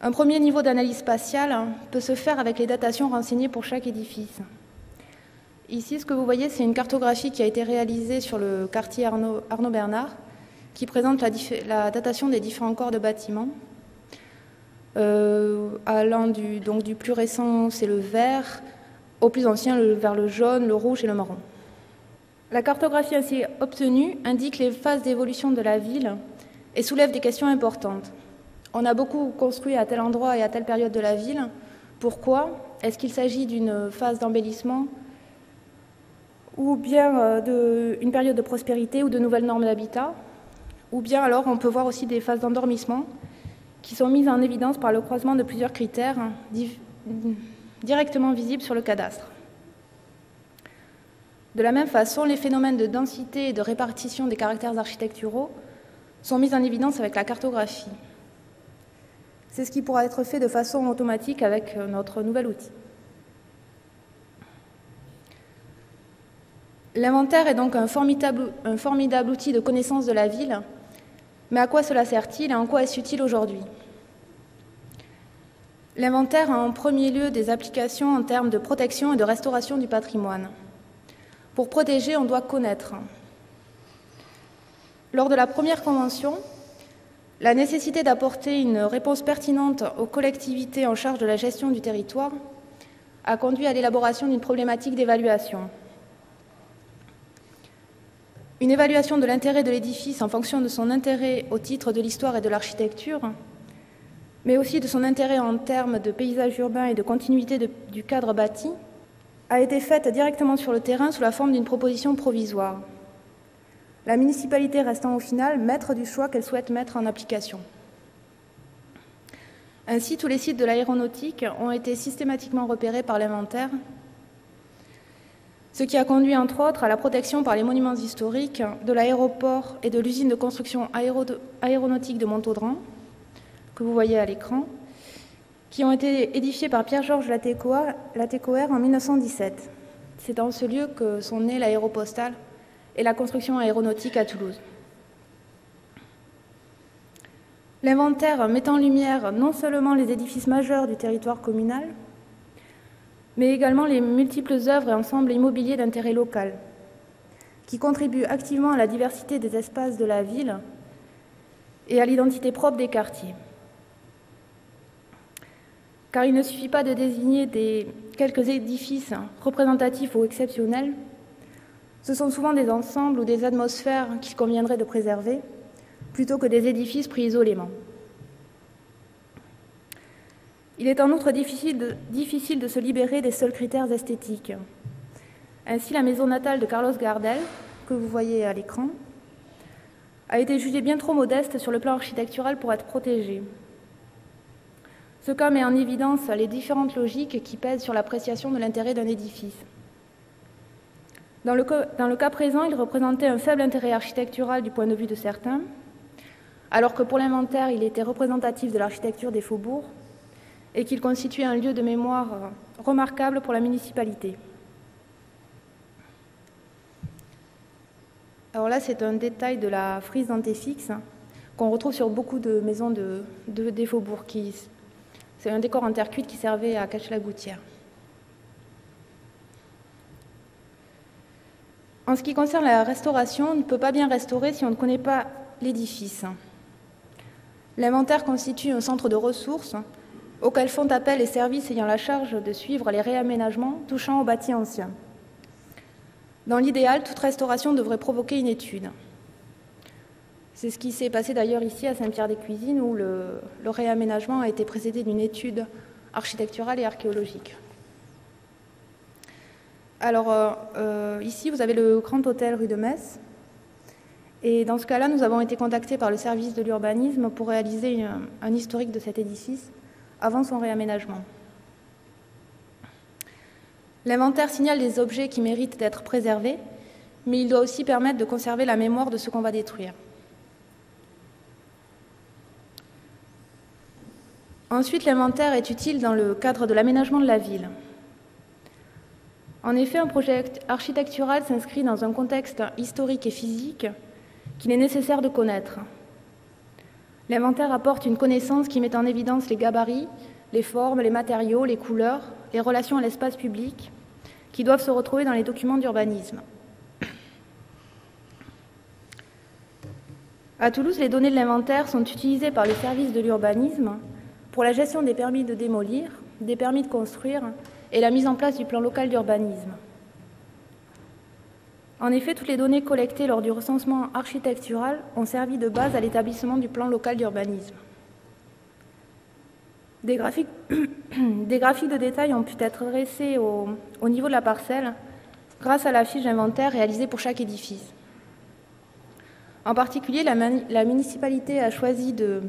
Un premier niveau d'analyse spatiale peut se faire avec les datations renseignées pour chaque édifice. Ici, ce que vous voyez, c'est une cartographie qui a été réalisée sur le quartier Arnaud Bernard, qui présente la datation des différents corps de bâtiments. Allant du plus récent, c'est le vert, au plus ancien, vers le jaune, le rouge et le marron. La cartographie ainsi obtenue indique les phases d'évolution de la ville et soulève des questions importantes. On a beaucoup construit à tel endroit et à telle période de la ville. Pourquoi? Est-ce qu'il s'agit d'une phase d'embellissement ou bien d'une période de prospérité ou de nouvelles normes d'habitat? Ou bien alors on peut voir aussi des phases d'endormissement qui sont mises en évidence par le croisement de plusieurs critères directement visibles sur le cadastre. De la même façon, les phénomènes de densité et de répartition des caractères architecturaux sont mis en évidence avec la cartographie. C'est ce qui pourra être fait de façon automatique avec notre nouvel outil. L'inventaire est donc un formidable outil de connaissance de la ville, mais à quoi cela sert-il et en quoi est-ce utile aujourd'hui? L'inventaire a en premier lieu des applications en termes de protection et de restauration du patrimoine. Pour protéger, on doit connaître. Lors de la première convention, la nécessité d'apporter une réponse pertinente aux collectivités en charge de la gestion du territoire a conduit à l'élaboration d'une problématique d'évaluation. Une évaluation de l'intérêt de l'édifice en fonction de son intérêt au titre de l'histoire et de l'architecture, mais aussi de son intérêt en termes de paysage urbain et de continuité du cadre bâti, a été faite directement sur le terrain sous la forme d'une proposition provisoire. La municipalité restant au final maître du choix qu'elle souhaite mettre en application. Ainsi, tous les sites de l'aéronautique ont été systématiquement repérés par l'inventaire, ce qui a conduit entre autres à la protection par les monuments historiques de l'aéroport et de l'usine de construction aéronautique de Montaudran, que vous voyez à l'écran, qui ont été édifiés par Pierre-Georges Latécoère en 1917. C'est dans ce lieu que sont nés l'aéropostale et la construction aéronautique à Toulouse. L'inventaire met en lumière non seulement les édifices majeurs du territoire communal, mais également les multiples œuvres et ensembles immobiliers d'intérêt local, qui contribuent activement à la diversité des espaces de la ville et à l'identité propre des quartiers. Car il ne suffit pas de désigner quelques édifices représentatifs ou exceptionnels, ce sont souvent des ensembles ou des atmosphères qu'il conviendrait de préserver, plutôt que des édifices pris isolément. Il est en outre difficile de se libérer des seuls critères esthétiques. Ainsi, la maison natale de Carlos Gardel, que vous voyez à l'écran, a été jugée bien trop modeste sur le plan architectural pour être protégée. Ce cas met en évidence les différentes logiques qui pèsent sur l'appréciation de l'intérêt d'un édifice. Dans le cas présent, il représentait un faible intérêt architectural du point de vue de certains, alors que pour l'inventaire, il était représentatif de l'architecture des faubourgs et qu'il constituait un lieu de mémoire remarquable pour la municipalité. Alors là, c'est un détail de la frise dentéfixe qu'on retrouve sur beaucoup de maisons des faubourgs. C'est un décor en terre cuite qui servait à cacher la gouttière. En ce qui concerne la restauration, on ne peut pas bien restaurer si on ne connaît pas l'édifice. L'inventaire constitue un centre de ressources auquel font appel les services ayant la charge de suivre les réaménagements touchant aux bâtis anciens. Dans l'idéal, toute restauration devrait provoquer une étude. C'est ce qui s'est passé d'ailleurs ici à Saint-Pierre-des-Cuisines, où le réaménagement a été précédé d'une étude architecturale et archéologique. Alors, ici, vous avez le Grand Hôtel rue de Metz. Et dans ce cas-là, nous avons été contactés par le service de l'urbanisme pour réaliser un historique de cet édifice avant son réaménagement. L'inventaire signale des objets qui méritent d'être préservés, mais il doit aussi permettre de conserver la mémoire de ce qu'on va détruire. Ensuite, l'inventaire est utile dans le cadre de l'aménagement de la ville. En effet, un projet architectural s'inscrit dans un contexte historique et physique qu'il est nécessaire de connaître. L'inventaire apporte une connaissance qui met en évidence les gabarits, les formes, les matériaux, les couleurs, les relations à l'espace public, qui doivent se retrouver dans les documents d'urbanisme. À Toulouse, les données de l'inventaire sont utilisées par les services de l'urbanisme pour la gestion des permis de démolir, des permis de construire et la mise en place du plan local d'urbanisme. En effet, toutes les données collectées lors du recensement architectural ont servi de base à l'établissement du plan local d'urbanisme. Des graphiques de détail ont pu être dressés au niveau de la parcelle grâce à la fiche d'inventaire réalisée pour chaque édifice. En particulier, la municipalité a choisi de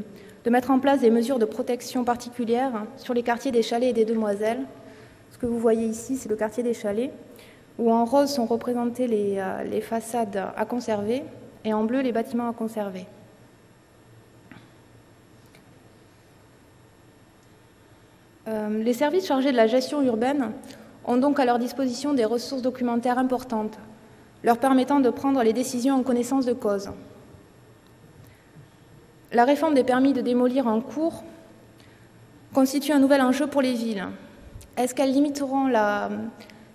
mettre en place des mesures de protection particulières sur les quartiers des Chalets et des Demoiselles. Ce que vous voyez ici, c'est le quartier des Chalets, où en rose sont représentées les façades à conserver et en bleu les bâtiments à conserver. Les services chargés de la gestion urbaine ont donc à leur disposition des ressources documentaires importantes, leur permettant de prendre les décisions en connaissance de cause. La réforme des permis de démolir en cours constitue un nouvel enjeu pour les villes. Est-ce qu'elles limiteront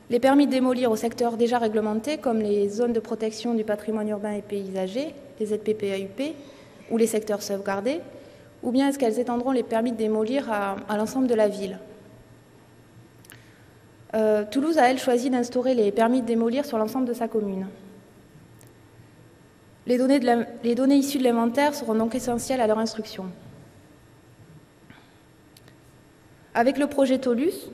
les permis de démolir au secteur déjà réglementé, comme les zones de protection du patrimoine urbain et paysager, les ZPPAUP, ou les secteurs sauvegardés, ou bien est-ce qu'elles étendront les permis de démolir à l'ensemble de la ville? Toulouse a, elle, choisi d'instaurer les permis de démolir sur l'ensemble de sa commune. Les données issues de l'inventaire seront donc essentielles à leur instruction. Avec le projet TOLUS,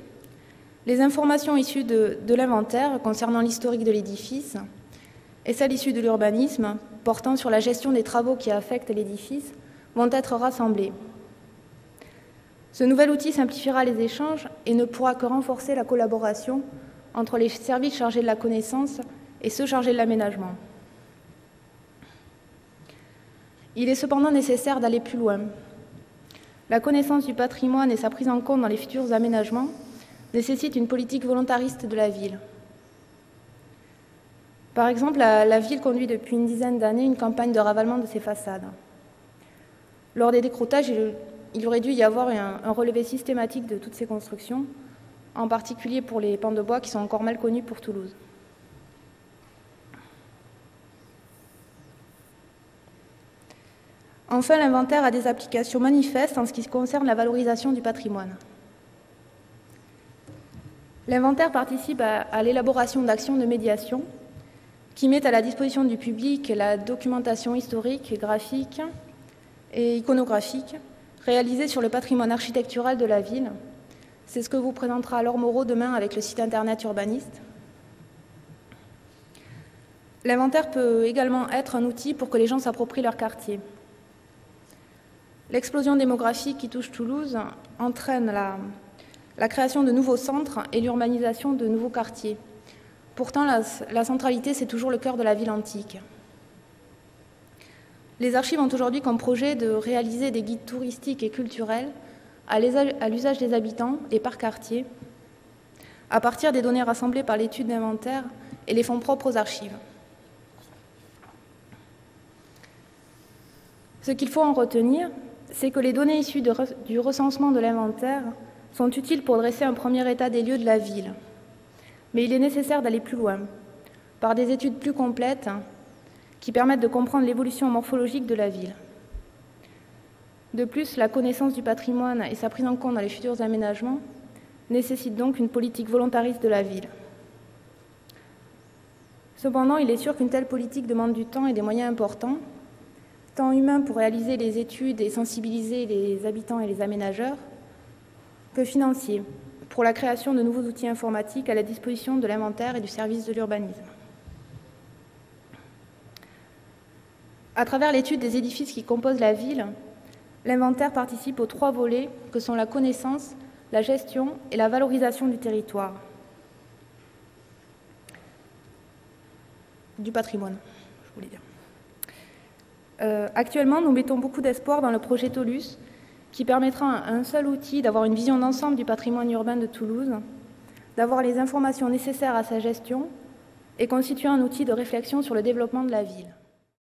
les informations issues de l'inventaire concernant l'historique de l'édifice et celles issues de l'urbanisme portant sur la gestion des travaux qui affectent l'édifice vont être rassemblées. Ce nouvel outil simplifiera les échanges et ne pourra que renforcer la collaboration entre les services chargés de la connaissance et ceux chargés de l'aménagement. Il est cependant nécessaire d'aller plus loin. La connaissance du patrimoine et sa prise en compte dans les futurs aménagements nécessitent une politique volontariste de la ville. Par exemple, la ville conduit depuis une dizaine d'années une campagne de ravalement de ses façades. Lors des décroutages, il aurait dû y avoir un relevé systématique de toutes ces constructions, en particulier pour les pans de bois qui sont encore mal connus pour Toulouse. Enfin, l'inventaire a des applications manifestes en ce qui concerne la valorisation du patrimoine. L'inventaire participe à l'élaboration d'actions de médiation qui mettent à la disposition du public la documentation historique, graphique et iconographique réalisée sur le patrimoine architectural de la ville. C'est ce que vous présentera Laure Moreau demain avec le site internet Urbaniste. L'inventaire peut également être un outil pour que les gens s'approprient leur quartier. L'explosion démographique qui touche Toulouse entraîne la création de nouveaux centres et l'urbanisation de nouveaux quartiers. Pourtant, la centralité, c'est toujours le cœur de la ville antique. Les archives ont aujourd'hui comme projet de réaliser des guides touristiques et culturels à l'usage des habitants et par quartier, à partir des données rassemblées par l'étude d'inventaire et les fonds propres aux archives. Ce qu'il faut en retenir, c'est que les données issues du recensement de l'inventaire sont utiles pour dresser un premier état des lieux de la ville. Mais il est nécessaire d'aller plus loin, par des études plus complètes qui permettent de comprendre l'évolution morphologique de la ville. De plus, la connaissance du patrimoine et sa prise en compte dans les futurs aménagements nécessitent donc une politique volontariste de la ville. Cependant, il est sûr qu'une telle politique demande du temps et des moyens importants, tant humains pour réaliser les études et sensibiliser les habitants et les aménageurs, que financiers pour la création de nouveaux outils informatiques à la disposition de l'inventaire et du service de l'urbanisme. À travers l'étude des édifices qui composent la ville, l'inventaire participe aux 3 volets que sont la connaissance, la gestion et la valorisation du territoire. Du patrimoine, je voulais dire. Actuellement, nous mettons beaucoup d'espoir dans le projet TOLUS, qui permettra à un seul outil d'avoir une vision d'ensemble du patrimoine urbain de Toulouse, d'avoir les informations nécessaires à sa gestion et constituer un outil de réflexion sur le développement de la ville.